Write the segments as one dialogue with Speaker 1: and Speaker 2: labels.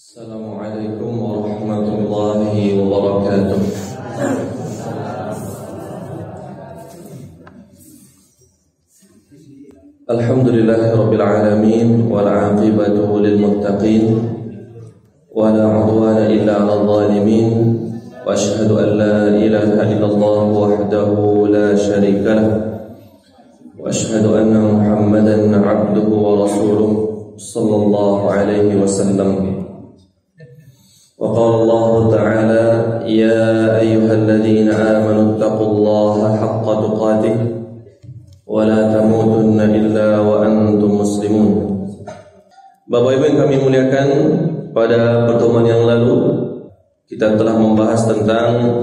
Speaker 1: Assalamualaikum warahmatullahi wabarakatuh. Alhamdulillahirabbil alamin wal 'aqibatu lil muttaqin wa la 'udwana illa 'alal zalimin wa asyhadu an la ilaha illallah wahdahu la syarika lah wa asyhadu anna Muhammadan 'abduhu wa rasuluh sallallahu alaihi wasallam. وقال الله تعالى يا أيها الذين آمنوا اتقوا الله حق تقاته ولا تموتن إلا وأنتم مسلمون. Bapak Ibu yang kami muliakan, pada pertemuan yang lalu kita telah membahas tentang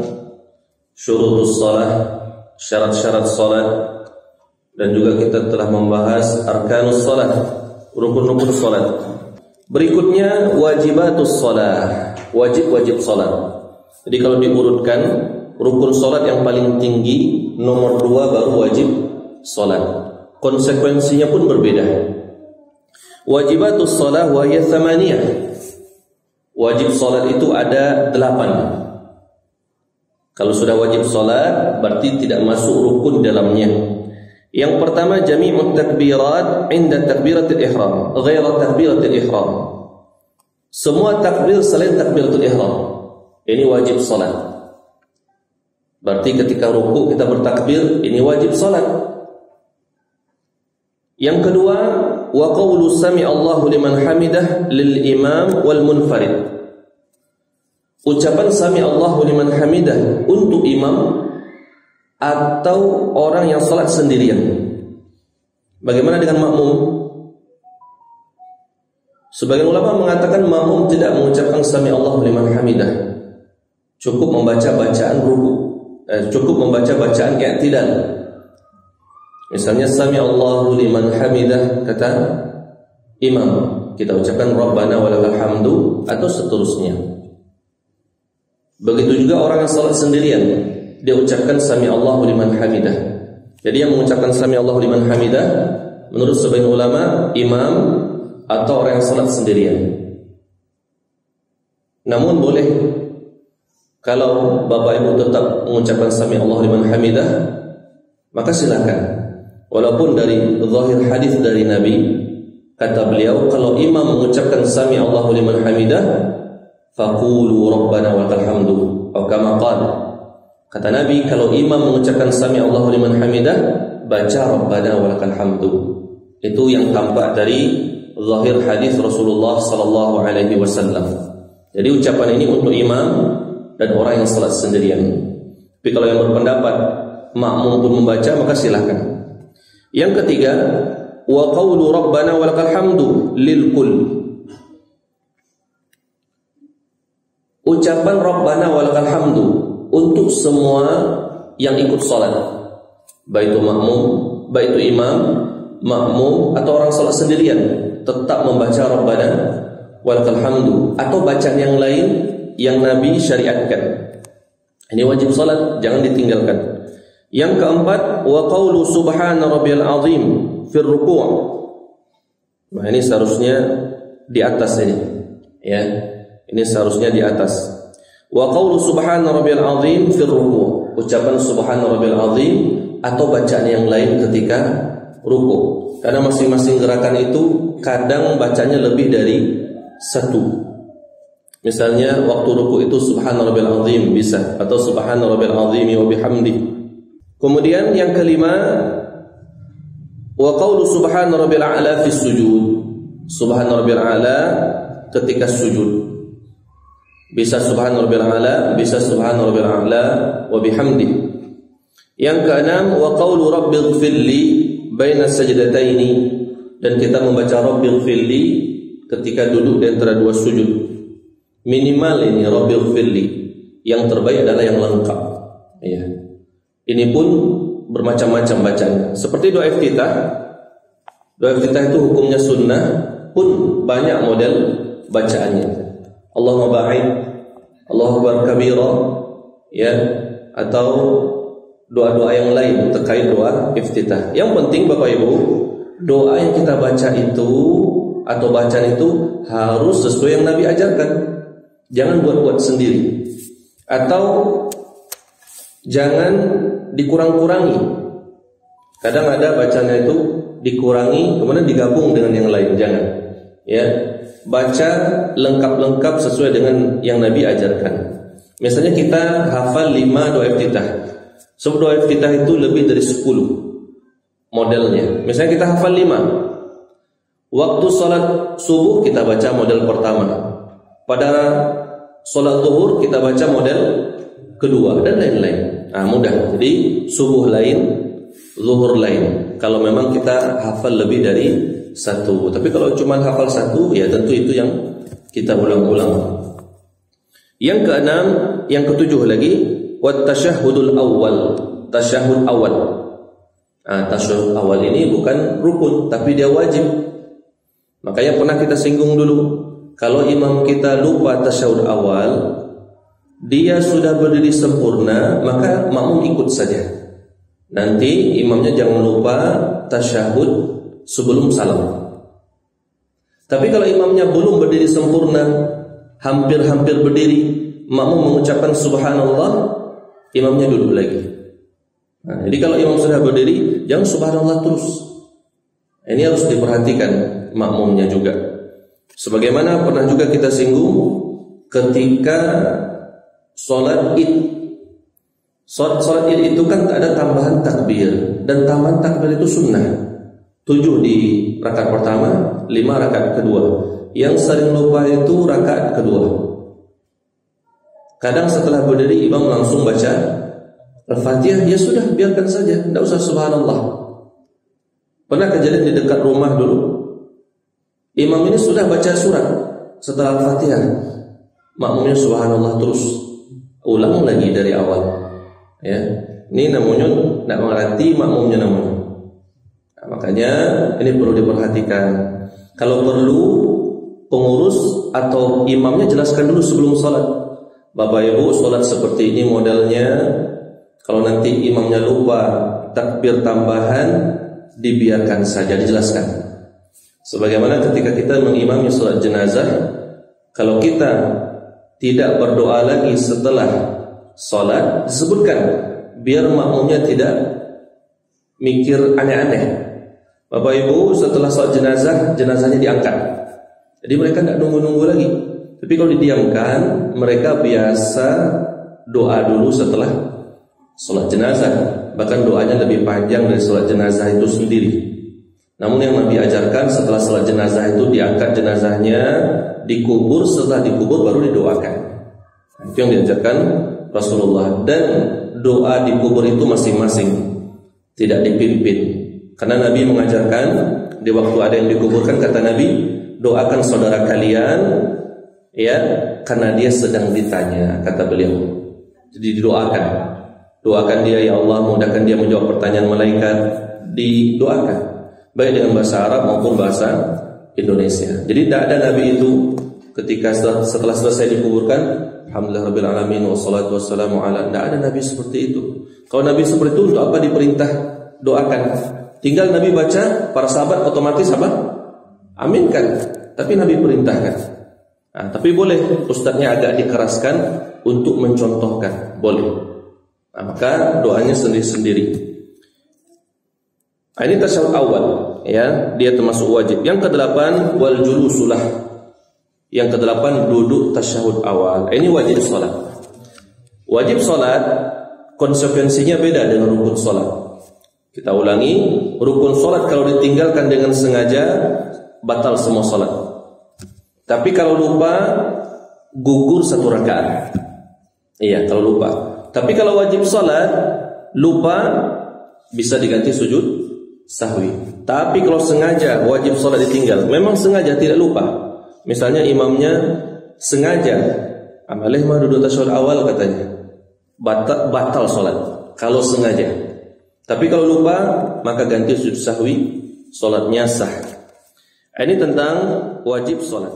Speaker 1: syurutus shalah, syarat-syarat salat, dan juga kita telah membahas arkanus salat, rukun-rukun salat. Berikutnya wajibatus shalah, wajib-wajib salat. Jadi kalau diurutkan, rukun salat yang paling tinggi nomor 2 baru wajib salat. Konsekuensinya pun berbeda. Wajibatus shalah wa hiya 8. Wajib salat itu ada 8. Kalau sudah wajib salat berarti tidak masuk rukun dalamnya. Yang pertama jami'ut takbirat inda takbiratul ihram, ghaira takbiratul ihram. Semua takbir selain takbiratul ihram. Ini wajib salat. Berarti ketika ruku kita bertakbir, ini wajib salat. Yang kedua, wa qawlu sami Allahu liman hamidah lil imam wal munfarid. Ucapan sami Allahu liman hamidah untuk imam atau orang yang salat sendirian. Bagaimana dengan makmum? Sebagian ulama mengatakan makmum tidak mengucapkan sami Allahu liman hamidah. Cukup membaca bacaan ruku, cukup membaca bacaan i'tidal. Misalnya sami Allahu liman hamidah kata imam, kita ucapkan Rabbana walakal hamdu atau seterusnya. Begitu juga orang yang salat sendirian, dia ucapkan sami Allahu liman hamidah. Jadi yang mengucapkan sami Allahu liman hamidah menurut sebagian ulama imam atau orang yang salat sendirian. Namun boleh kalau Bapak Ibu tetap mengucapkan sami Allahu liman hamidah, maka silakan. Walaupun dari zahir hadis dari Nabi, kata beliau kalau imam mengucapkan sami Allahu liman hamidah faqulu Rabbana walakal hamdu atau kama qala. Kata Nabi, kalau imam mengucapkan sami Allahu liman hamidah, baca Rabbana walakal hamdu. Itu yang tampak dari zahir hadis Rasulullah sallallahu alaihi wasallam. Jadi ucapan ini untuk imam dan orang yang salat sendirian. Tapi kalau yang berpendapat makmum pun membaca, maka silakan. Yang ketiga, wa qawlu Rabbana walakal hamdu lil kull. Ucapan Rabbana walakal hamdu untuk semua yang ikut salat, baik itu makmum, baik itu imam, makmum atau orang salat sendirian, tetap membaca Rabbana walakal hamdu atau bacaan yang lain yang Nabi syariatkan. Ini wajib salat, jangan ditinggalkan. Yang keempat, wa qawlu subhana rabbiyal azim fir ruku'. Nah, ini seharusnya di atas ini. Ya. Ini seharusnya di atas. Wa qawlu subhana rabbiyal azim fir ruku'. Ucapan subhana rabbiyal azim atau bacaan yang lain ketika ruku'. Karena masing-masing gerakan itu kadang bacanya lebih dari satu. Misalnya waktu ruku' itu subhana rabbiyal azim bisa, atau subhana rabbiyal azim wa bihamdi. Kemudian yang kelima, wa qawlu subhana rabbiyal a'la fi sujud. Subhana rabbiyal a'la ketika sujud. Bisa subhana rabbiyal a'la, bisa subhana rabbiyal a'la wa bihamdi. Yang keenam, wa qawlu rabbighfirli baina sajdataini, dan kita membaca rabbighfirli ketika duduk di antara dua sujud. Minimal ini rabbighfirli. Yang terbaik adalah yang lengkap. Ya. Ini pun bermacam-macam bacaan. Seperti doa iftitah. Doa iftitah itu hukumnya sunnah, pun banyak model bacaannya. Allahumma ba'id, Allahu akbar kabira, ya, atau doa-doa yang lain terkait doa iftitah. Yang penting Bapak Ibu, doa yang kita baca itu atau bacaan itu harus sesuai yang Nabi ajarkan. Jangan buat-buat sendiri. Atau jangan dikurang-kurangi. Kadang ada bacanya itu dikurangi kemudian digabung dengan yang lain, jangan. Ya, baca lengkap-lengkap sesuai dengan yang Nabi ajarkan. Misalnya kita hafal 5 doa iftitah. Sebab doa iftitah itu lebih dari 10 modelnya. Misalnya kita hafal 5. Waktu sholat subuh kita baca model pertama. Pada sholat zuhur kita baca model kedua dan lain-lain. Nah, mudah. Jadi subuh lain, zuhur lain. Kalau memang kita hafal lebih dari 1. Tapi kalau cuma hafal 1, ya tentu itu yang kita ulang-ulang. Yang keenam, yang ketujuh lagi, wat tasyahhudul awal. Tasyahud awal. Tasyahud awal ini bukan rukun, tapi dia wajib. Makanya pernah kita singgung dulu, kalau imam kita lupa tasyahud awal, dia sudah berdiri sempurna, maka makmum ikut saja. Nanti imamnya jangan lupa tasyahud sebelum salam. Tapi kalau imamnya belum berdiri sempurna, hampir-hampir berdiri, makmum mengucapkan subhanallah, imamnya duduk lagi. Jadi kalau imam sudah berdiri, jangan subhanallah terus. Ini harus diperhatikan makmumnya juga. Sebagaimana pernah juga kita singgung ketika sholat Id. Sholat Id itu kan ada tambahan takbir, dan tambahan takbir itu sunnah. 7 di rakaat pertama, 5 rakaat kedua. Yang sering lupa itu rakaat kedua. Kadang setelah berdiri imam langsung baca Al-Fatihah, ya sudah biarkan saja, tidak usah subhanallah. Pernah kejadian di dekat rumah dulu, imam ini sudah baca surat setelah Al-Fatihah, makmumnya subhanallah terus, ulang lagi dari awal. Ya, ini namanya tidak mengerti makmumnya namanya. Nah, makanya ini perlu diperhatikan. Kalau perlu, pengurus atau imamnya jelaskan dulu sebelum sholat. Bapak Ibu, sholat seperti ini modelnya. Kalau nanti imamnya lupa takbir tambahan, dibiarkan saja, dijelaskan. Sebagaimana ketika kita mengimami sholat jenazah, kalau kita tidak berdoa lagi setelah sholat, disebutkan biar makmumnya tidak mikir aneh-aneh. Bapak Ibu, setelah sholat jenazah, jenazahnya diangkat. Jadi mereka tidak nunggu-nunggu lagi. Tapi kalau didiamkan, mereka biasa doa dulu setelah sholat jenazah. Bahkan doanya lebih panjang dari sholat jenazah itu sendiri. Namun yang Nabi ajarkan, setelah sholat jenazah itu diangkat jenazahnya, dikubur, setelah dikubur baru didoakan. Itu yang diajarkan Rasulullah. Dan doa dikubur itu masing-masing, tidak dipimpin. Karena Nabi mengajarkan, di waktu ada yang dikuburkan, kata Nabi, doakan saudara kalian, ya, karena dia sedang ditanya, kata beliau. Jadi didoakan, doakan dia, ya Allah, mudahkan dia menjawab pertanyaan malaikat. Didoakan, baik dengan bahasa Arab maupun bahasa Indonesia. Jadi tidak ada Nabi itu ketika setelah selesai dikuburkan, alhamdulillah rabbil alamin wassalatu wassalamu ala. Tidak ada Nabi seperti itu. Kalau Nabi seperti itu, untuk apa diperintah doakan? Tinggal Nabi baca, para sahabat otomatis apa? Aminkan. Tapi Nabi perintahkan. Tapi boleh ustadznya agak dikeraskan untuk mencontohkan, boleh. Maka doanya sendiri-sendiri. Ini tasyahud awal, ya, dia termasuk wajib. Yang ke-8 wal julusulah. Yang ke-8 duduk tasyahud awal. Ini wajib salat. Wajib salat konsekuensinya beda dengan rukun salat. Kita ulangi, rukun salat kalau ditinggalkan dengan sengaja batal semua salat. Tapi kalau lupa gugur 1 rakaat. Iya, kalau lupa. Tapi kalau wajib salat lupa bisa diganti sujud sahwi. Tapi kalau sengaja wajib salat ditinggal, memang sengaja tidak lupa. Misalnya imamnya sengaja amalih mah duduk tasyahud awal katanya, batal salat kalau sengaja. Tapi kalau lupa maka ganti sujud sahwi, salatnya sah. Ini tentang wajib salat.